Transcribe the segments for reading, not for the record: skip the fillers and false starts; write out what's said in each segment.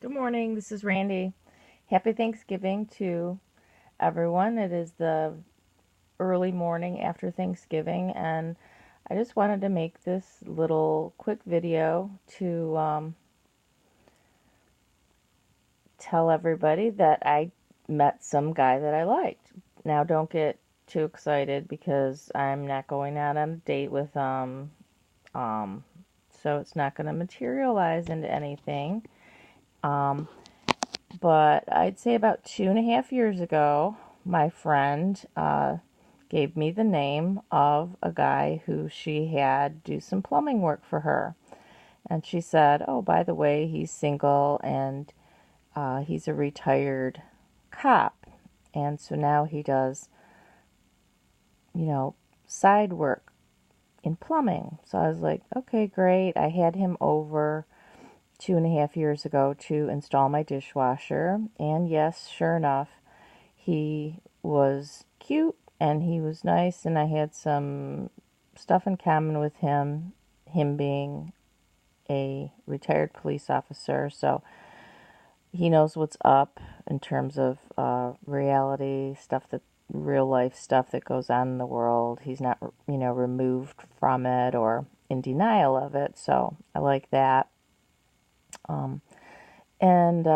Good morning, this is Randy. Happy Thanksgiving to everyone. It is the early morning after Thanksgiving, and I just wanted to make this little quick video to tell everybody that I met some guy that I liked. Now, don't get too excited because I'm not going out on a date with um, so it's not going to materialize into anything. Um, But I'd say about 2.5 years ago, my friend gave me the name of a guy who she had do some plumbing work for her. And she said, oh, by the way, he's single and he's a retired cop. And so now he does, you know, side work in plumbing. So I was like, okay, great. I had him over 2.5 years ago to install my dishwasher. And yes, sure enough, he was cute and he was nice, and I had some stuff in common with him being a retired police officer. So he knows what's up in terms of reality stuff, that real life stuff that goes on in the world. He's not, removed from it or in denial of it. So I like that. Um, and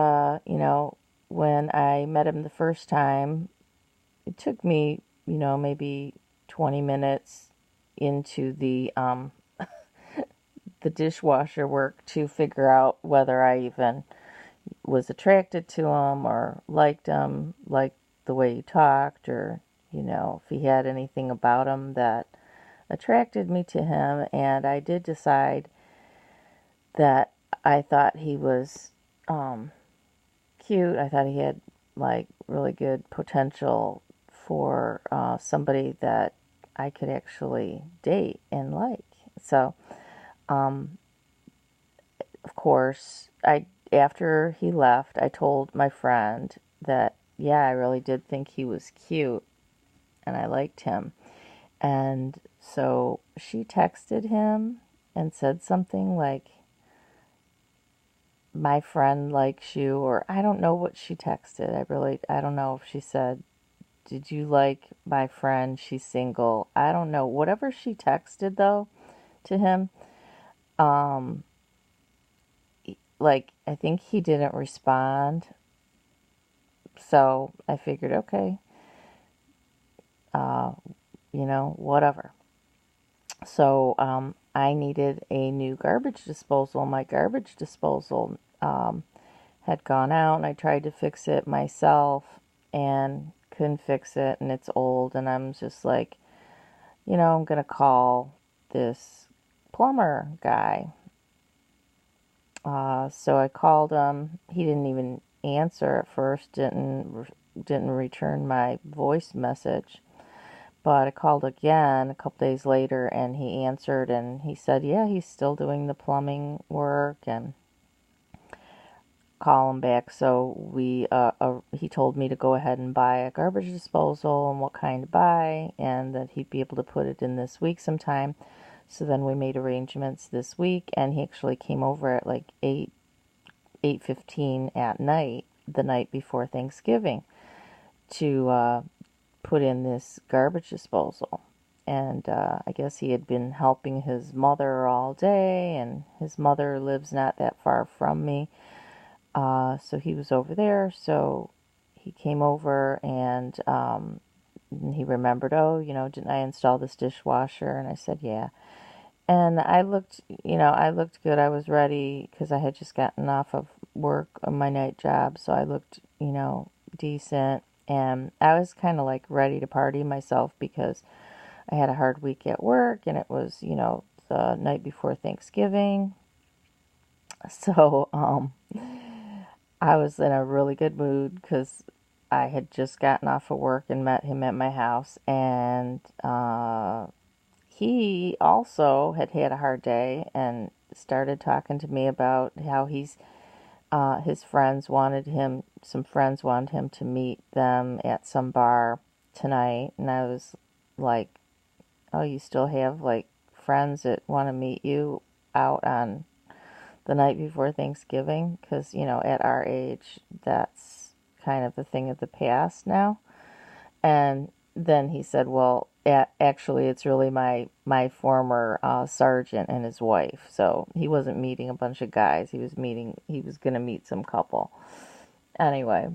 when I met him the first time, it took me, maybe 20 minutes into the dishwasher work to figure out whether I even was attracted to him, liked the way he talked, or, if he had anything about him that attracted me to him. And I did decide that I thought he was cute. I thought he had like really good potential for somebody that I could actually date and like. So, um, of course, after he left, I told my friend that yeah, I really did think he was cute and I liked him. And so she texted him and said something like, my friend likes you, or I don't know what she texted. I don't know if she said, did you like my friend? She's single. I don't know. Whatever she texted though to him, um, like I think he didn't respond. So I figured, okay, uh, whatever. So I needed a new garbage disposal. My garbage disposal had gone out, and I tried to fix it myself and couldn't fix it, and it's old, and I'm just like, I'm gonna call this plumber guy. So I called him. He didn't even answer at first. Didn't return my voice message. But I called again a couple days later, and he answered, and he said, yeah, he's still doing the plumbing work, and call him back. So he told me to go ahead and buy a garbage disposal and what kind to buy, and that he'd be able to put it in this week sometime. So then we made arrangements this week, and he actually came over at like 8:15 at night, the night before Thanksgiving, to put in this garbage disposal. And I guess he had been helping his mother all day, and his mother lives not that far from me. So he was over there, so he came over, and he remembered, oh, didn't I install this dishwasher? And I said, yeah. And I looked good. I was ready because I had just gotten off of work on my night job, so I looked, decent. And I was kind of like ready to party myself because I had a hard week at work, and it was, the night before Thanksgiving. So, I was in a really good mood because I had just gotten off of work and met him at my house, and he also had had a hard day and started talking to me about how some friends wanted him to meet them at some bar tonight, and I was like, oh, you still have like friends that want to meet you out on the night before Thanksgiving, because, at our age, that's kind of a thing of the past now. And then he said, well, actually, it's really my former sergeant and his wife. So he wasn't meeting a bunch of guys. He was going to meet some couple. Anyway,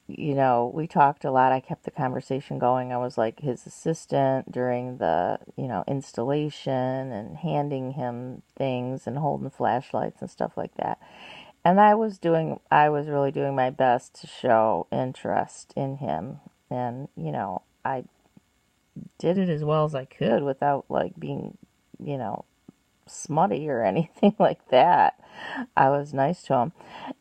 we talked a lot. I kept the conversation going. I was like his assistant during the, installation and handing him things and holding flashlights and stuff like that. And I was really doing my best to show interest in him. And, I did it as well as I could without like being, you know, smutty or anything like that. I was nice to him.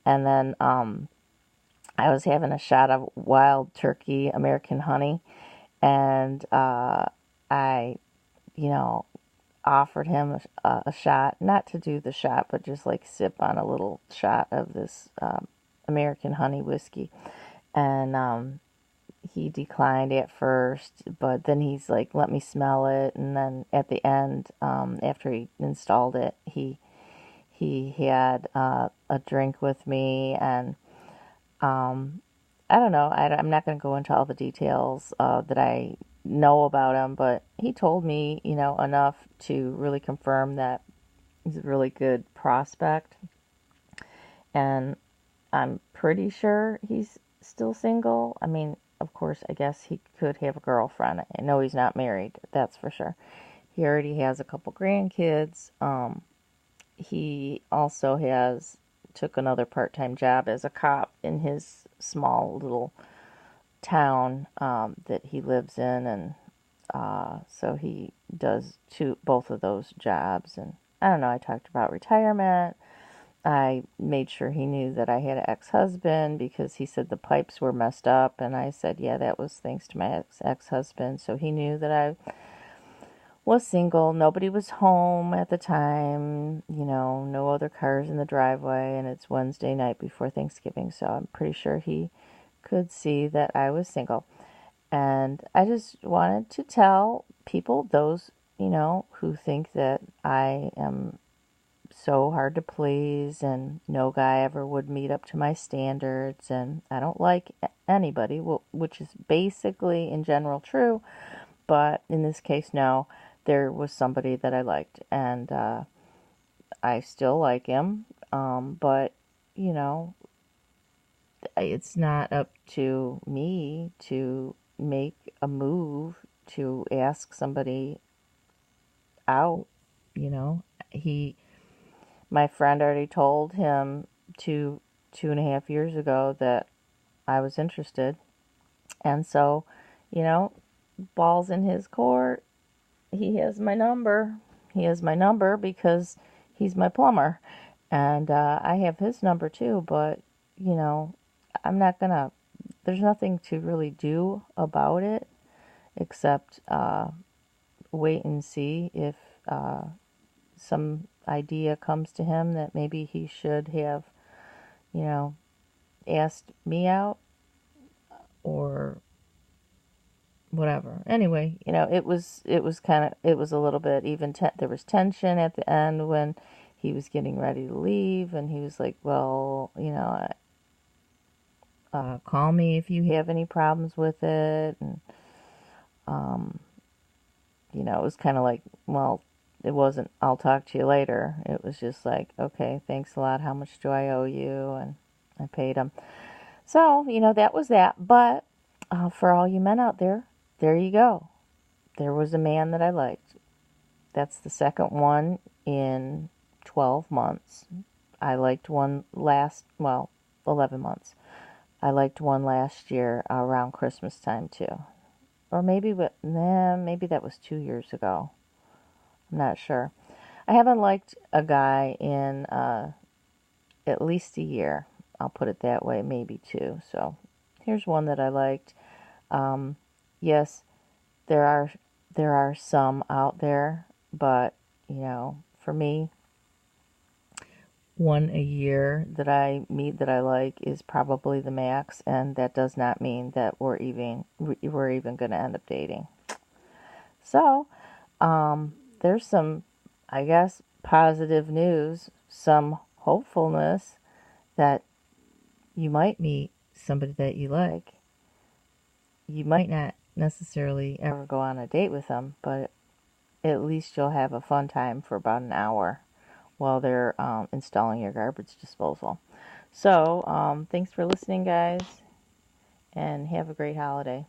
And then, I was having a shot of wild turkey American honey, and I, you know, offered him a shot, not to do the shot, but just like sip on a little shot of this American honey whiskey. And he declined at first, but then he's like, let me smell it. And then at the end, after he installed it, he had a drink with me, and I don't know. I'm not going to go into all the details that I know about him, but he told me, enough to really confirm that he's a really good prospect. And I'm pretty sure he's still single. I mean, of course, I guess he could have a girlfriend. I know he's not married, that's for sure. He already has a couple grandkids. He also took another part-time job as a cop in his small little town that he lives in, and so he does both of those jobs. And I don't know, I talked about retirement. I made sure he knew that I had an ex-husband because he said the pipes were messed up, and I said, yeah, that was thanks to my ex-husband. So he knew that I was single. Nobody was home at the time, no other cars in the driveway, and it's Wednesday night before Thanksgiving, so I'm pretty sure he could see that I was single. And I just wanted to tell people, those, who think that I am so hard to please and no guy ever would meet up to my standards, and I don't like anybody, which is basically in general true, but in this case, no, there was somebody that I liked, and I still like him, but, it's not up to me to make a move to ask somebody out, you know. My friend already told him 2.5 years ago that I was interested, and so, you know, ball's in his court. He has my number. He has my number because he's my plumber, and I have his number too. But you know, I'm not gonna. There's nothing to really do about it except wait and see if some idea comes to him that maybe he should have, you know, asked me out or whatever. Anyway, it was a little bit even there was tension at the end when he was getting ready to leave, and he was like, well, call me if you have any problems with it. And um it was kind of like, well, it wasn't I'll talk to you later. It was just like, okay, thanks a lot, how much do I owe you? And I paid him. So that was that. But for all you men out there, there you go. There was a man that I liked. That's the second one in 12 months. I liked one 11 months. I liked one last year around Christmas time too. Or maybe that was 2 years ago. I'm not sure. I haven't liked a guy in at least a year. I'll put it that way, maybe two. So here's one that I liked. Yes, there are some out there, but for me, one a year that I meet that I like is probably the max, and that does not mean that we're even going to end up dating. So, there's some, I guess, positive news some hopefulness that you might meet somebody that you like. You might not necessarily ever go on a date with them, but at least you'll have a fun time for about an hour while they're installing your garbage disposal. So, thanks for listening, guys, and have a great holiday.